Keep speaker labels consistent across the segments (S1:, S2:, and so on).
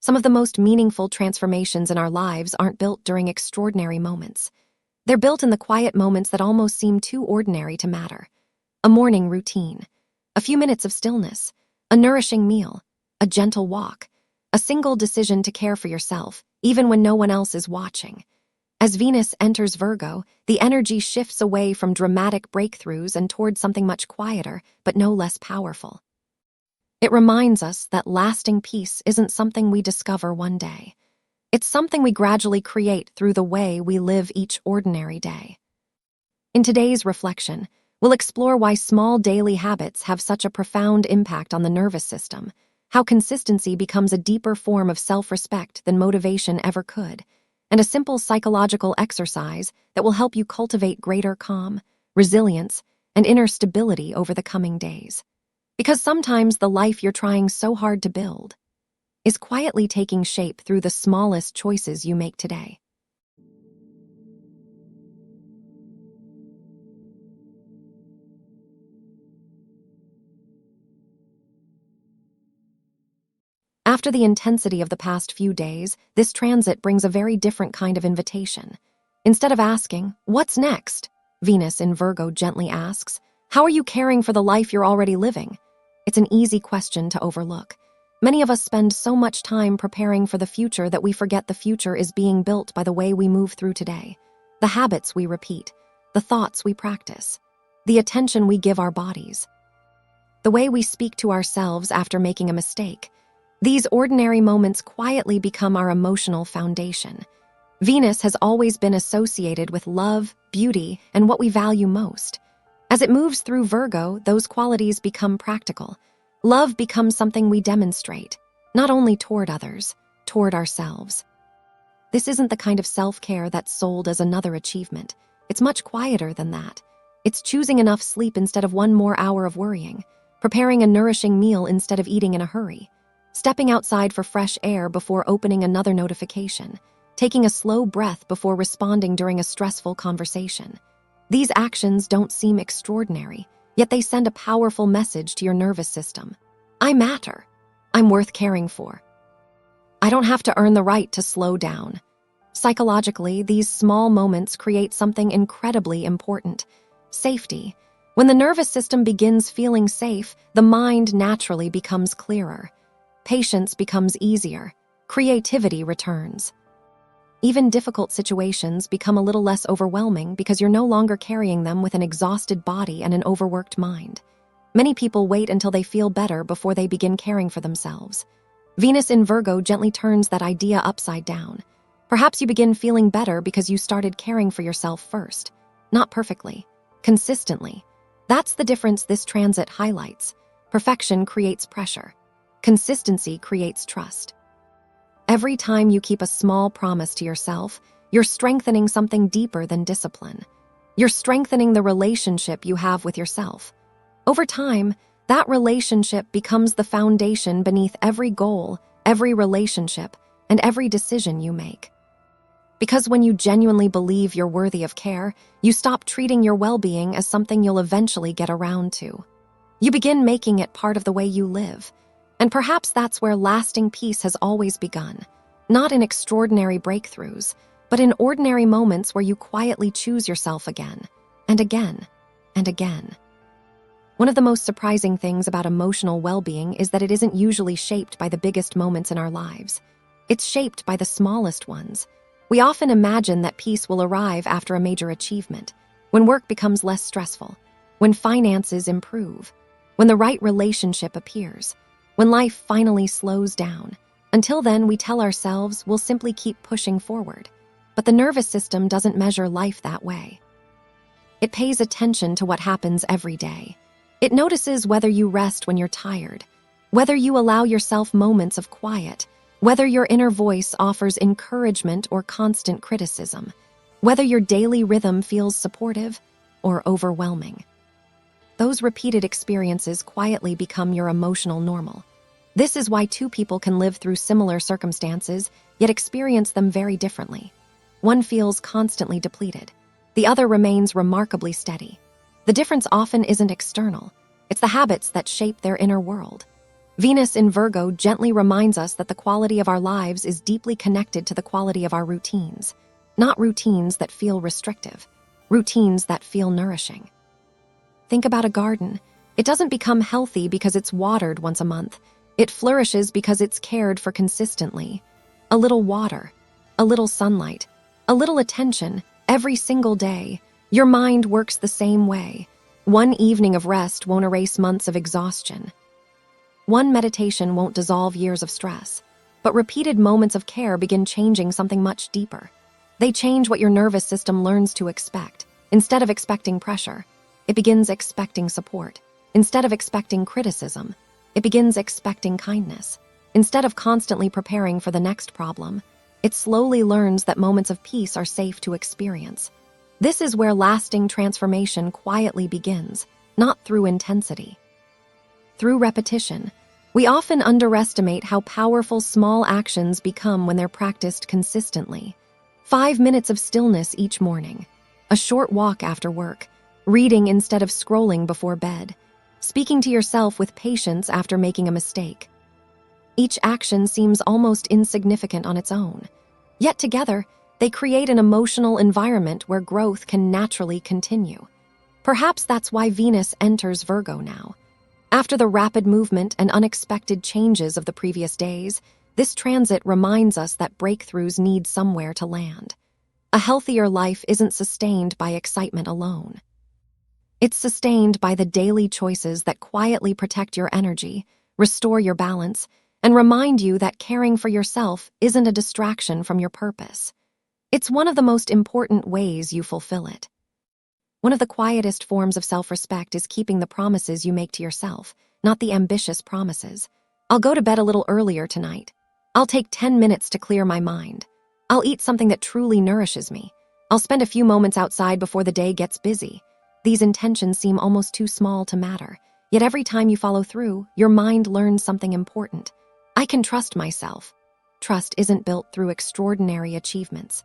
S1: Some of the most meaningful transformations in our lives aren't built during extraordinary moments. They're built in the quiet moments that almost seem too ordinary to matter. A morning routine, a few minutes of stillness, a nourishing meal, a gentle walk, a single decision to care for yourself, even when no one else is watching. As Venus enters Virgo, the energy shifts away from dramatic breakthroughs and toward something much quieter, but no less powerful. It reminds us that lasting peace isn't something we discover one day. It's something we gradually create through the way we live each ordinary day. In today's reflection, we'll explore why small daily habits have such a profound impact on the nervous system, how consistency becomes a deeper form of self-respect than motivation ever could, and a simple psychological exercise that will help you cultivate greater calm, resilience, and inner stability over the coming days. Because sometimes the life you're trying so hard to build is quietly taking shape through the smallest choices you make today. After the intensity of the past few days, this transit brings a very different kind of invitation. Instead of asking, "What's next?" Venus in Virgo gently asks, "How are you caring for the life you're already living?" It's an easy question to overlook. Many of us spend so much time preparing for the future that we forget the future is being built by the way we move through today, the habits we repeat, the thoughts we practice, the attention we give our bodies, the way we speak to ourselves after making a mistake. These ordinary moments quietly become our emotional foundation. Venus has always been associated with love, beauty, and what we value most. As it moves through Virgo, those qualities become practical. Love becomes something we demonstrate, not only toward others, toward ourselves. This isn't the kind of self-care that's sold as another achievement. It's much quieter than that. It's choosing enough sleep instead of one more hour of worrying, preparing a nourishing meal instead of eating in a hurry, stepping outside for fresh air before opening another notification, taking a slow breath before responding during a stressful conversation. These actions don't seem extraordinary, yet they send a powerful message to your nervous system. I matter. I'm worth caring for. I don't have to earn the right to slow down. Psychologically, these small moments create something incredibly important: safety. When the nervous system begins feeling safe, the mind naturally becomes clearer. Patience becomes easier. Creativity returns. Even difficult situations become a little less overwhelming because you're no longer carrying them with an exhausted body and an overworked mind. Many people wait until they feel better before they begin caring for themselves. Venus in Virgo gently turns that idea upside down. Perhaps you begin feeling better because you started caring for yourself first. Not perfectly, consistently. That's the difference this transit highlights. Perfection creates pressure. Consistency creates trust. Every time you keep a small promise to yourself, you're strengthening something deeper than discipline. You're strengthening the relationship you have with yourself. Over time, that relationship becomes the foundation beneath every goal, every relationship, and every decision you make. Because when you genuinely believe you're worthy of care, you stop treating your well-being as something you'll eventually get around to. You begin making it part of the way you live. And perhaps that's where lasting peace has always begun, not in extraordinary breakthroughs, but in ordinary moments where you quietly choose yourself again, and again, and again. One of the most surprising things about emotional well-being is that it isn't usually shaped by the biggest moments in our lives. It's shaped by the smallest ones. We often imagine that peace will arrive after a major achievement, when work becomes less stressful, when finances improve, when the right relationship appears, when life finally slows down. Until then, we tell ourselves we'll simply keep pushing forward. But the nervous system doesn't measure life that way. It pays attention to what happens every day. It notices whether you rest when you're tired, whether you allow yourself moments of quiet, whether your inner voice offers encouragement or constant criticism, whether your daily rhythm feels supportive or overwhelming. Those repeated experiences quietly become your emotional normal. This is why two people can live through similar circumstances, yet experience them very differently. One feels constantly depleted. The other remains remarkably steady. The difference often isn't external. It's the habits that shape their inner world. Venus in Virgo gently reminds us that the quality of our lives is deeply connected to the quality of our routines, not routines that feel restrictive, routines that feel nourishing. Think about a garden. It doesn't become healthy because it's watered once a month. It flourishes because it's cared for consistently. A little water, a little sunlight, a little attention every single day. Your mind works the same way. One evening of rest won't erase months of exhaustion. One meditation won't dissolve years of stress. But repeated moments of care begin changing something much deeper. They change what your nervous system learns to expect. Instead of expecting pressure, it begins expecting support. Instead of expecting criticism, it begins expecting kindness. Instead of constantly preparing for the next problem, it slowly learns that moments of peace are safe to experience. This is where lasting transformation quietly begins, not through intensity. Through repetition. We often underestimate how powerful small actions become when they're practiced consistently. 5 minutes of stillness each morning, a short walk after work, reading instead of scrolling before bed, speaking to yourself with patience after making a mistake. Each action seems almost insignificant on its own, yet together, they create an emotional environment where growth can naturally continue. Perhaps that's why Venus enters Virgo now. After the rapid movement and unexpected changes of the previous days, this transit reminds us that breakthroughs need somewhere to land. A healthier life isn't sustained by excitement alone. It's sustained by the daily choices that quietly protect your energy, restore your balance, and remind you that caring for yourself isn't a distraction from your purpose. It's one of the most important ways you fulfill it. One of the quietest forms of self-respect is keeping the promises you make to yourself, not the ambitious promises. I'll go to bed a little earlier tonight. I'll take 10 minutes to clear my mind. I'll eat something that truly nourishes me. I'll spend a few moments outside before the day gets busy. These intentions seem almost too small to matter, yet every time you follow through, your mind learns something important. I can trust myself. Trust isn't built through extraordinary achievements.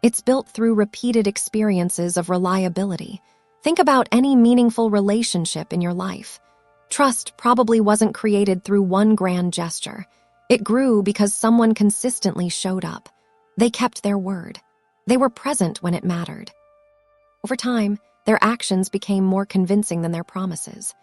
S1: It's built through repeated experiences of reliability. Think about any meaningful relationship in your life. Trust probably wasn't created through one grand gesture. It grew because someone consistently showed up. They kept their word. They were present when it mattered. Over time, their actions became more convincing than their promises.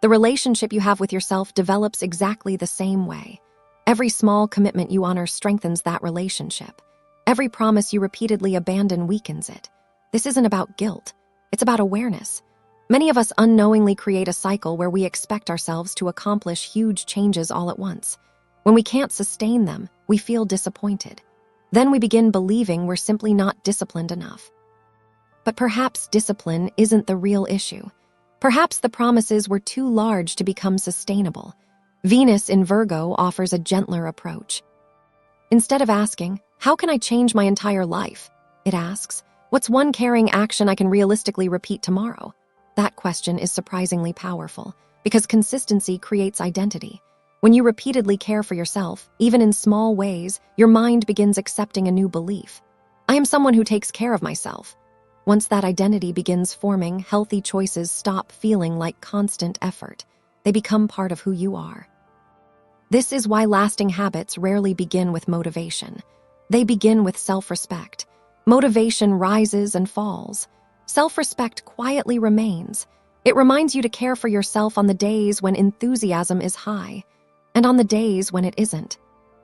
S1: The relationship you have with yourself develops exactly the same way. Every small commitment you honor strengthens that relationship. Every promise you repeatedly abandon weakens it. This isn't about guilt. It's about awareness. Many of us unknowingly create a cycle where we expect ourselves to accomplish huge changes all at once. When we can't sustain them, we feel disappointed. Then we begin believing we're simply not disciplined enough. But perhaps discipline isn't the real issue. Perhaps the promises were too large to become sustainable. Venus in Virgo offers a gentler approach. Instead of asking, "How can I change my entire life?" it asks, "What's one caring action I can realistically repeat tomorrow?" That question is surprisingly powerful, because consistency creates identity. When you repeatedly care for yourself, even in small ways, your mind begins accepting a new belief. I am someone who takes care of myself. Once that identity begins forming, healthy choices stop feeling like constant effort. They become part of who you are. This is why lasting habits rarely begin with motivation. They begin with self-respect. Motivation rises and falls. Self-respect quietly remains. It reminds you to care for yourself on the days when enthusiasm is high, and on the days when it isn't.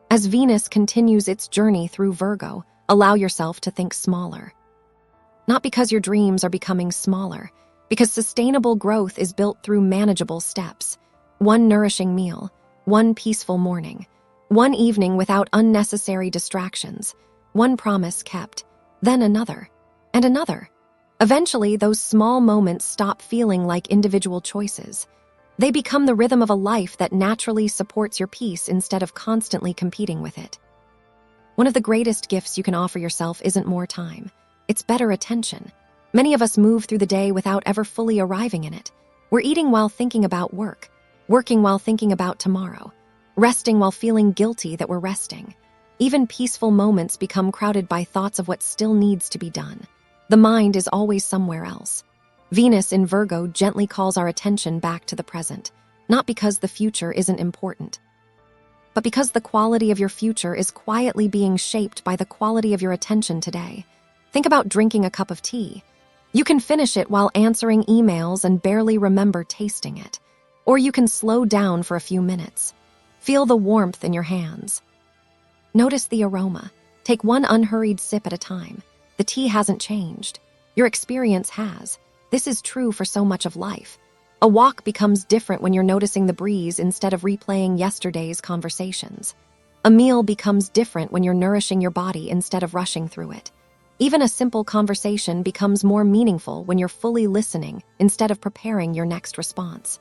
S1: As Venus continues its journey through Virgo, allow yourself to think smaller. Not because your dreams are becoming smaller, because sustainable growth is built through manageable steps. One nourishing meal, one peaceful morning, one evening without unnecessary distractions, one promise kept, then another, and another. Eventually, those small moments stop feeling like individual choices. They become the rhythm of a life that naturally supports your peace instead of constantly competing with it. One of the greatest gifts you can offer yourself isn't more time. It's better attention. Many of us move through the day without ever fully arriving in it. We're eating while thinking about work, working while thinking about tomorrow, resting while feeling guilty that we're resting. Even peaceful moments become crowded by thoughts of what still needs to be done. The mind is always somewhere else. Venus in Virgo gently calls our attention back to the present. not because the future isn't important, but because the quality of your future is quietly being shaped by the quality of your attention today. Think about drinking a cup of tea. You can finish it while answering emails and barely remember tasting it. Or you can slow down for a few minutes. Feel the warmth in your hands. Notice the aroma. Take one unhurried sip at a time. The tea hasn't changed. Your experience has. This is true for so much of life. A walk becomes different when you're noticing the breeze instead of replaying yesterday's conversations. A meal becomes different when you're nourishing your body instead of rushing through it. Even a simple conversation becomes more meaningful when you're fully listening instead of preparing your next response.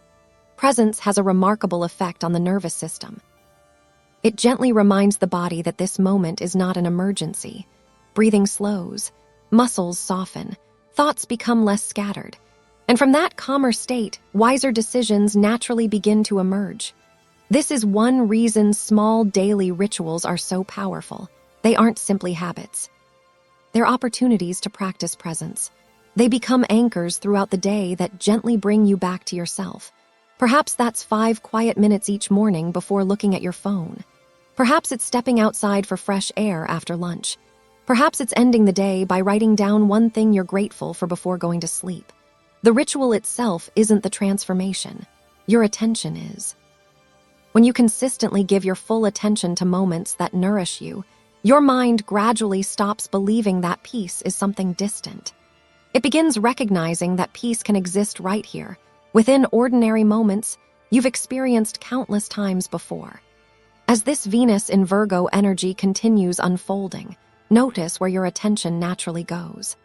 S1: Presence has a remarkable effect on the nervous system. It gently reminds the body that this moment is not an emergency. Breathing slows, muscles soften, thoughts become less scattered. And from that calmer state, wiser decisions naturally begin to emerge. This is one reason small daily rituals are so powerful. They aren't simply habits. They're opportunities to practice presence. They become anchors throughout the day that gently bring you back to yourself. Perhaps that's 5 quiet minutes each morning before looking at your phone. Perhaps it's stepping outside for fresh air after lunch. Perhaps it's ending the day by writing down one thing you're grateful for before going to sleep. The ritual itself isn't the transformation. Your attention is. When you consistently give your full attention to moments that nourish you, your mind gradually stops believing that peace is something distant. It begins recognizing that peace can exist right here, within ordinary moments you've experienced countless times before. As this Venus in Virgo energy continues unfolding, notice where your attention naturally goes.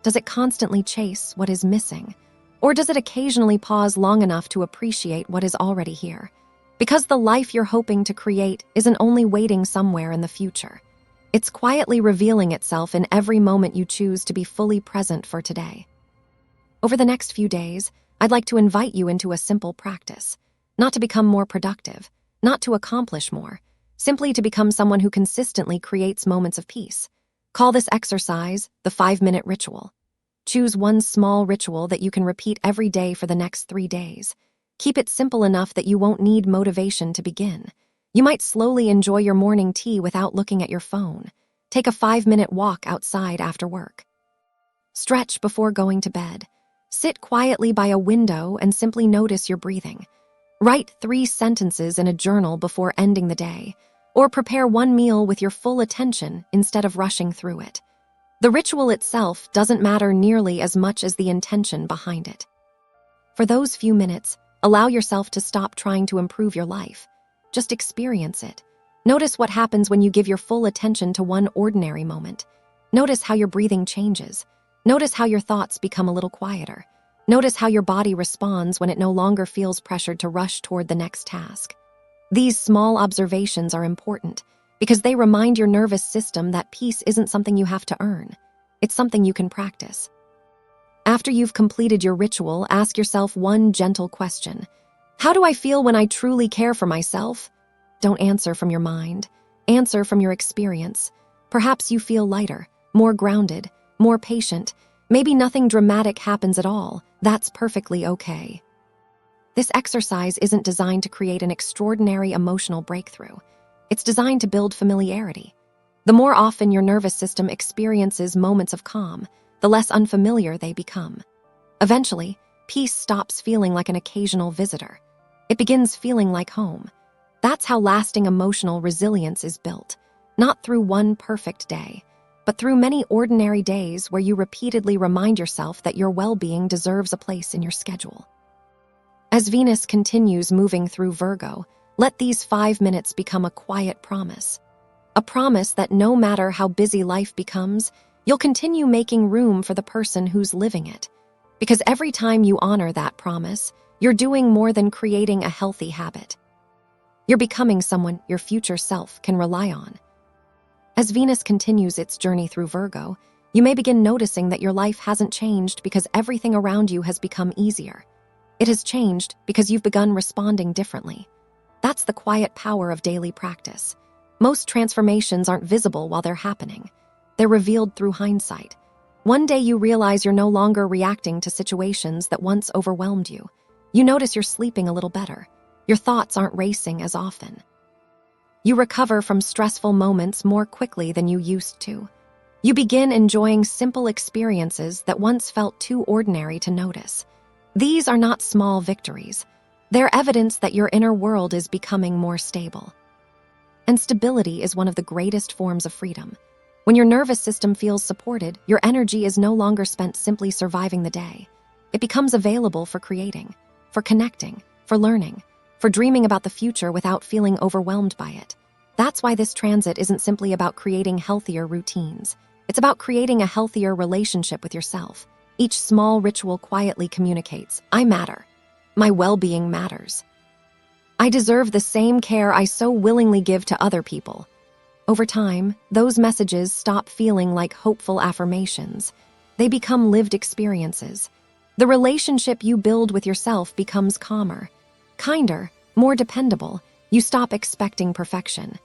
S1: Does it constantly chase what is missing? Or does it occasionally pause long enough to appreciate what is already here? Because the life you're hoping to create isn't only waiting somewhere in the future. It's quietly revealing itself in every moment you choose to be fully present for today. Over the next few days, I'd like to invite you into a simple practice. Not to become more productive, not to accomplish more, simply to become someone who consistently creates moments of peace. Call this exercise the 5-minute ritual. Choose one small ritual that you can repeat every day for the next 3 days. Keep it simple enough that you won't need motivation to begin. You might slowly enjoy your morning tea without looking at your phone. Take a 5-minute walk outside after work. Stretch before going to bed. Sit quietly by a window and simply notice your breathing. Write 3 sentences in a journal before ending the day, or prepare one meal with your full attention instead of rushing through it. The ritual itself doesn't matter nearly as much as the intention behind it. For those few minutes, allow yourself to stop trying to improve your life. Just experience it. Notice what happens when you give your full attention to one ordinary moment. Notice how your breathing changes. Notice how your thoughts become a little quieter. Notice how your body responds when it no longer feels pressured to rush toward the next task. These small observations are important because they remind your nervous system that peace isn't something you have to earn. It's something you can practice. After you've completed your ritual, ask yourself one gentle question. How do I feel when I truly care for myself? Don't answer from your mind. Answer from your experience. Perhaps you feel lighter, more grounded, more patient. Maybe nothing dramatic happens at all. That's perfectly okay. This exercise isn't designed to create an extraordinary emotional breakthrough. It's designed to build familiarity. The more often your nervous system experiences moments of calm, the less unfamiliar they become. Eventually, peace stops feeling like an occasional visitor. It begins feeling like home. That's how lasting emotional resilience is built, not through one perfect day, but through many ordinary days where you repeatedly remind yourself that your well-being deserves a place in your schedule. As Venus continues moving through Virgo, let these 5 minutes become a quiet promise. A promise that no matter how busy life becomes, you'll continue making room for the person who's living it. Because every time you honor that promise, you're doing more than creating a healthy habit. You're becoming someone your future self can rely on. As Venus continues its journey through Virgo, you may begin noticing that your life hasn't changed because everything around you has become easier. It has changed because you've begun responding differently. That's the quiet power of daily practice. Most transformations aren't visible while they're happening. They're revealed through hindsight. One day you realize you're no longer reacting to situations that once overwhelmed you. You notice you're sleeping a little better. Your thoughts aren't racing as often. You recover from stressful moments more quickly than you used to. You begin enjoying simple experiences that once felt too ordinary to notice. These are not small victories. They're evidence that your inner world is becoming more stable. And stability is one of the greatest forms of freedom. When your nervous system feels supported, your energy is no longer spent simply surviving the day. It becomes available for creating, for connecting, for learning, for dreaming about the future without feeling overwhelmed by it. That's why this transit isn't simply about creating healthier routines. It's about creating a healthier relationship with yourself. Each small ritual quietly communicates, I matter. My well-being matters. I deserve the same care I so willingly give to other people. Over time, those messages stop feeling like hopeful affirmations. They become lived experiences. The relationship you build with yourself becomes calmer, kinder, more dependable. You stop expecting perfection.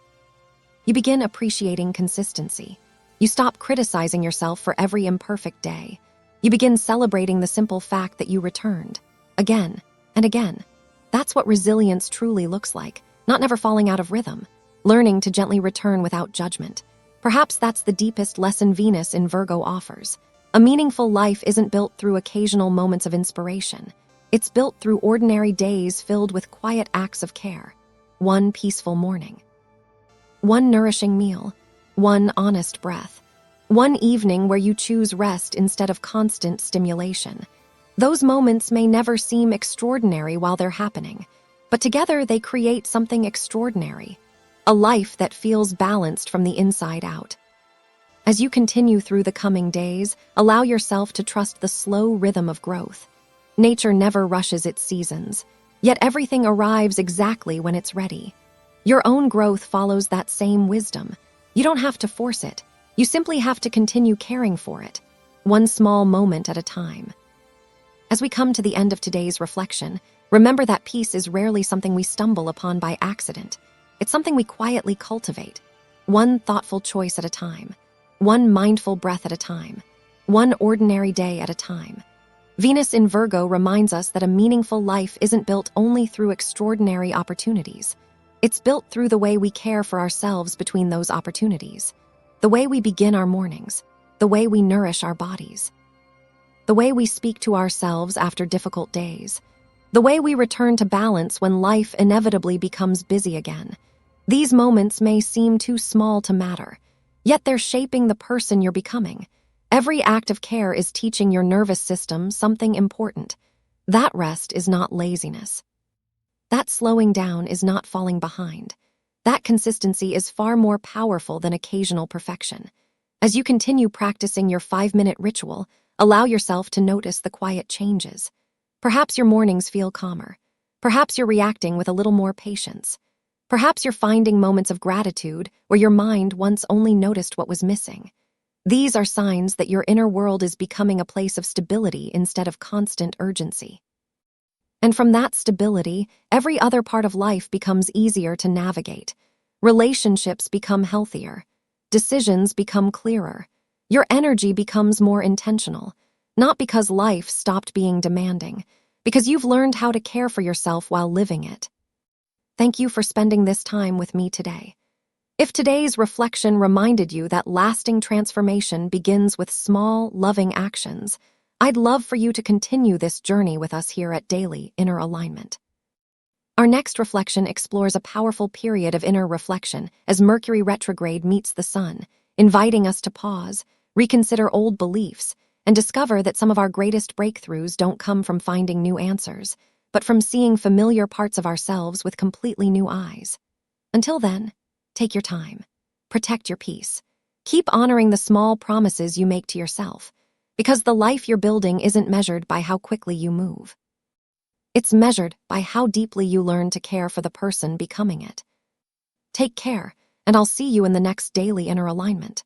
S1: You begin appreciating consistency. You stop criticizing yourself for every imperfect day. You begin celebrating the simple fact that you returned, again and again. That's what resilience truly looks like, not never falling out of rhythm, learning to gently return without judgment. Perhaps that's the deepest lesson Venus in Virgo offers. A meaningful life isn't built through occasional moments of inspiration. It's built through ordinary days filled with quiet acts of care. One peaceful morning, one nourishing meal, one honest breath, one evening where you choose rest instead of constant stimulation. Those moments may never seem extraordinary while they're happening, but together they create something extraordinary, a life that feels balanced from the inside out. As you continue through the coming days, allow yourself to trust the slow rhythm of growth. Nature never rushes its seasons, yet everything arrives exactly when it's ready. Your own growth follows that same wisdom. You don't have to force it. You simply have to continue caring for it, one small moment at a time. As we come to the end of today's reflection, remember that peace is rarely something we stumble upon by accident. It's something we quietly cultivate, one thoughtful choice at a time, one mindful breath at a time, one ordinary day at a time. Venus in Virgo reminds us that a meaningful life isn't built only through extraordinary opportunities. It's built through the way we care for ourselves between those opportunities, the way we begin our mornings, the way we nourish our bodies, the way we speak to ourselves after difficult days, the way we return to balance when life inevitably becomes busy again. These moments may seem too small to matter, yet they're shaping the person you're becoming. Every act of care is teaching your nervous system something important. That rest is not laziness. That slowing down is not falling behind. That consistency is far more powerful than occasional perfection. As you continue practicing your 5-minute ritual, allow yourself to notice the quiet changes. Perhaps your mornings feel calmer. Perhaps you're reacting with a little more patience. Perhaps you're finding moments of gratitude where your mind once only noticed what was missing. These are signs that your inner world is becoming a place of stability instead of constant urgency. And from that stability, every other part of life becomes easier to navigate. Relationships become healthier. Decisions become clearer. Your energy becomes more intentional, not because life stopped being demanding, because you've learned how to care for yourself while living it. Thank you for spending this time with me today. If today's reflection reminded you that lasting transformation begins with small, loving actions, I'd love for you to continue this journey with us here at Daily Inner Alignment. Our next reflection explores a powerful period of inner reflection as Mercury retrograde meets the Sun, inviting us to pause, reconsider old beliefs, and discover that some of our greatest breakthroughs don't come from finding new answers, but from seeing familiar parts of ourselves with completely new eyes. Until then, take your time. Protect your peace. Keep honoring the small promises you make to yourself, because the life you're building isn't measured by how quickly you move. It's measured by how deeply you learn to care for the person becoming it. Take care, and I'll see you in the next Daily Inner Alignment.